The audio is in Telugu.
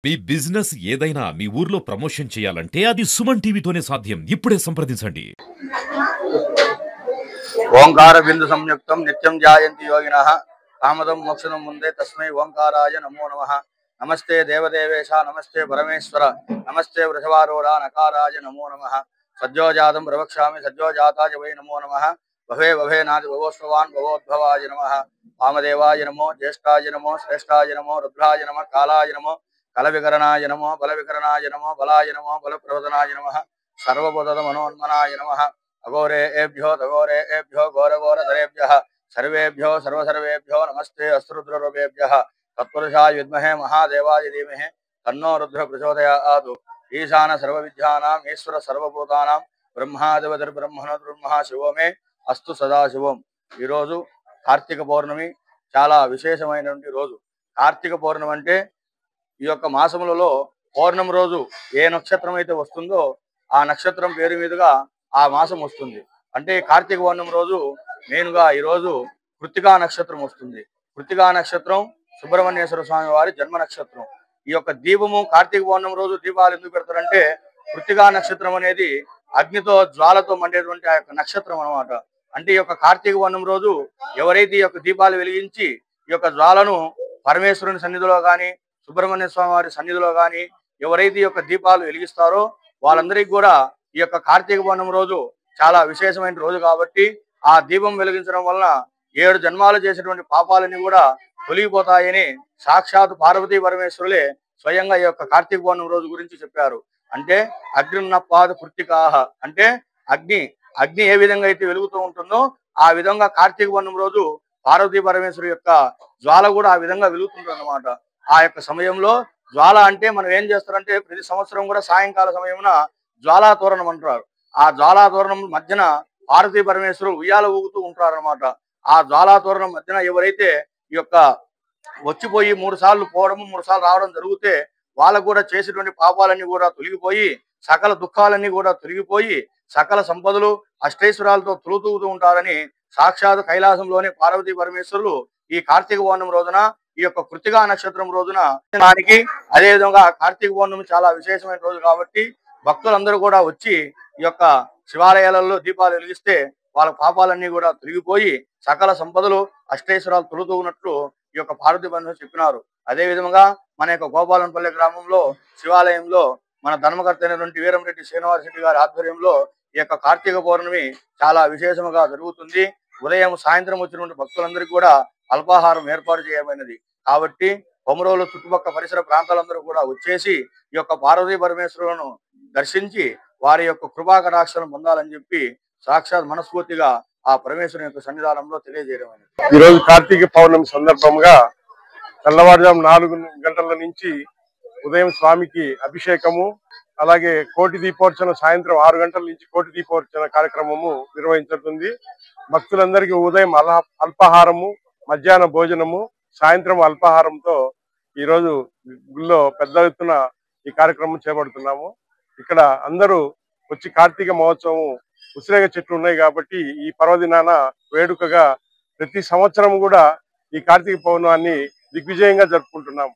మీ బిజినెస్ ఏదైనా మీ ఊర్లో ప్రమోషన్ చేయాలంటే అది సుమన్ టీవీతోనే సాధ్యం. ఇప్పుడే సంప్రదించండి. ఓంకార బిందు సంయుక్తం నిత్యం ధ్యాయంతి యోగినః కామదం మోక్షదం ముందే తస్మై ఓంకారాయ నమో నమః. నమస్తే దేవదేవేశ నమస్తే పరమేశ్వర నమస్తే వృషభారూఢ నకారాయ నమో నమః. సజ్జోజాతం ప్రవక్ష్యామి సజ్జోజాతాయ వై నమో నమః. భవే భవే నాది భవోత్సవాన్ భవోద్భవాయ నమః. వామదేవాయ నమో జ్యేష్ఠాయ నమో శ్రేష్ఠాయ నమో రుద్రాయ నమః కాలాయ నమో కలవికరణాయ నమో బలవికరణాయ నమో బలాయ నమో బలప్రవదనాయ నమః. సర్వబోధ మనోన్మనాయ నమః. अघोरेभ्यो तघोरेभ्यो घोरघोरधरेभ्यः सर्वेभ्यो सर्वसर्वेभ्यो नमस्ते अस्रुद्ररूपेभ्यः. तत्पुरुषाय विद्महे महादेवाय धीमहि तन्नो रुद्र प्रचोदयात्. ईशान सर्वविद्यानाम् ईश्वर सर्वभूतानां ब्रह्मादिवतिर्ब्रह्मणोर्ब्रह्मः शिवो मे अस्तु सदाशिवं. ఈ రోజు కార్తీక పౌర్ణమి చాలా విశేషమైనటువంటి రోజు. కార్తీక పౌర్ణమి అంటే ఈ యొక్క మాసములలో పౌర్ణమి రోజు ఏ నక్షత్రం అయితే వస్తుందో ఆ నక్షత్రం పేరు మీదుగా ఆ మాసం వస్తుంది. అంటే కార్తీక పౌర్ణమి రోజు మెయిన్గా ఈరోజు కృత్తికా నక్షత్రం వస్తుంది. కృత్తికా నక్షత్రం సుబ్రహ్మణ్యేశ్వర స్వామి వారి జన్మ నక్షత్రం. ఈ యొక్క దీపము కార్తీక పౌర్ణమి రోజు దీపాలు ఎందుకు పెడతారంటే కృత్తికా నక్షత్రం అనేది అగ్నితో జ్వాలతో మండేటువంటి ఆ యొక్క నక్షత్రం అనమాట. అంటే ఈ యొక్క కార్తీక పౌర్ణమి రోజు ఎవరైతే ఈ యొక్క దీపాలు వెలిగించి ఈ యొక్క జ్వాలను పరమేశ్వరుని సన్నిధిలో కానీ సుబ్రహ్మణ్య స్వామి వారి సన్నిధిలో కానీ ఎవరైతే ఈ యొక్క దీపాలు వెలిగిస్తారో వాళ్ళందరికీ కూడా ఈ యొక్క కార్తీక పౌర్ణమి రోజు చాలా విశేషమైన రోజు కాబట్టి ఆ దీపం వెలిగించడం వలన 7 జన్మాలు చేసినటువంటి పాపాలన్నీ కూడా తొలగిపోతాయని సాక్షాత్ పార్వతీ పరమేశ్వరులే స్వయంగా ఈ యొక్క కార్తీక పౌర్ణమి రోజు గురించి చెప్పారు. అంటే అగ్నిన్నపాద కృత్తికాహ అంటే అగ్ని ఏ విధంగా అయితే వెలుగుతూ ఉంటుందో ఆ విధంగా కార్తీక పౌర్ణమి రోజు పార్వతీ పరమేశ్వరు యొక్క జ్వాల కూడా ఆ విధంగా వెలుగుతుంటుంది అన్నమాట. ఆ యొక్క సమయంలో జ్వాల అంటే మనం ఏం చేస్తారంటే ప్రతి సంవత్సరం కూడా సాయంకాల సమయమున జ్వాలా తోరణం అంటారు. ఆ జ్వాలా తోరణం మధ్యన పార్వతీ పరమేశ్వరులు ఉయ్యాల ఊగుతూ ఉంటారు అనమాట. ఆ జ్వాలా తోరణం మధ్యన ఎవరైతే ఈ యొక్క వచ్చిపోయి 3 సార్లు పోవడము 3 సార్లు రావడం జరిగితే వాళ్ళకు కూడా చేసేటువంటి పాపాలన్నీ కూడా తొలగిపోయి సకల దుఃఖాలన్నీ కూడా తొలగిపోయి సకల సంపదలు అష్టైశ్వరాలతో తొలుతూగుతూ ఉంటారని సాక్షాత్ కైలాసంలోని పార్వతీ పరమేశ్వరులు ఈ కార్తీక పౌర్ణమి రోజున ఈ యొక్క కృత్తికా నక్షత్రం రోజున దానికి అదేవిధంగా కార్తీక పౌర్ణమి చాలా విశేషమైన రోజు కాబట్టి భక్తులందరూ కూడా వచ్చి ఈ యొక్క శివాలయాలలో దీపాలు వెలిగిస్తే వాళ్ళ పాపాలన్నీ కూడా తొలగిపోయి సకల సంపదలు అష్టైశ్వరాలు తొలుతూనట్లు ఈ యొక్క పార్వతీ పరమేశ్వరులు చెప్పినారు. అదే విధంగా మన యొక్క గోపాలంపల్లి గ్రామంలో శివాలయంలో మన ధర్మకర్త అయినటువంటి వీరంరెడ్డి శ్రీనివాస రెడ్డి గారి ఆధ్వర్యంలో ఈ యొక్క కార్తీక పౌర్ణమి చాలా విశేషంగా జరుగుతుంది. ఉదయం సాయంత్రం వచ్చినటువంటి భక్తులందరికీ కూడా అల్పాహారం ఏర్పాటు చేయబడినది కాబట్టి కొమరోలు చుట్టుపక్కల పరిసర ప్రాంతాలందరూ కూడా వచ్చేసి ఈ యొక్క పార్వతీ పరమేశ్వరులను దర్శించి వారి యొక్క కృపా కటాక్షలను పొందాలని చెప్పి సాక్షాత్ మనస్ఫూర్తిగా ఆ పరమేశ్వరుని యొక్క సన్నిధానంలో తెలియజేయడం. ఈ రోజు కార్తీక పౌర్ణమి సందర్భంగా తెల్లవారుజాము 4 గంటల నుంచి ఉదయం స్వామికి అభిషేకము అలాగే కోటి దీపోర్చన సాయంత్రం 6 గంటల నుంచి కోటి దీపోర్చన కార్యక్రమము నిర్వహించబడుతుంది. భక్తులందరికీ ఉదయం అల్పాహారము మధ్యాహ్న భోజనము సాయంత్రం అల్పాహారంతో ఈరోజు గుళ్ళో పెద్ద ఎత్తున ఈ కార్యక్రమం చేపడుతున్నాము. ఇక్కడ అందరూ వచ్చి కార్తీక మహోత్సవం ఉసిరేగ చెట్లు ఉన్నాయి కాబట్టి ఈ పర్వదినాన వేడుకగా ప్రతి సంవత్సరం కూడా ఈ కార్తీక పౌర్ణమాన్ని దిగ్విజయంగా జరుపుకుంటున్నాము.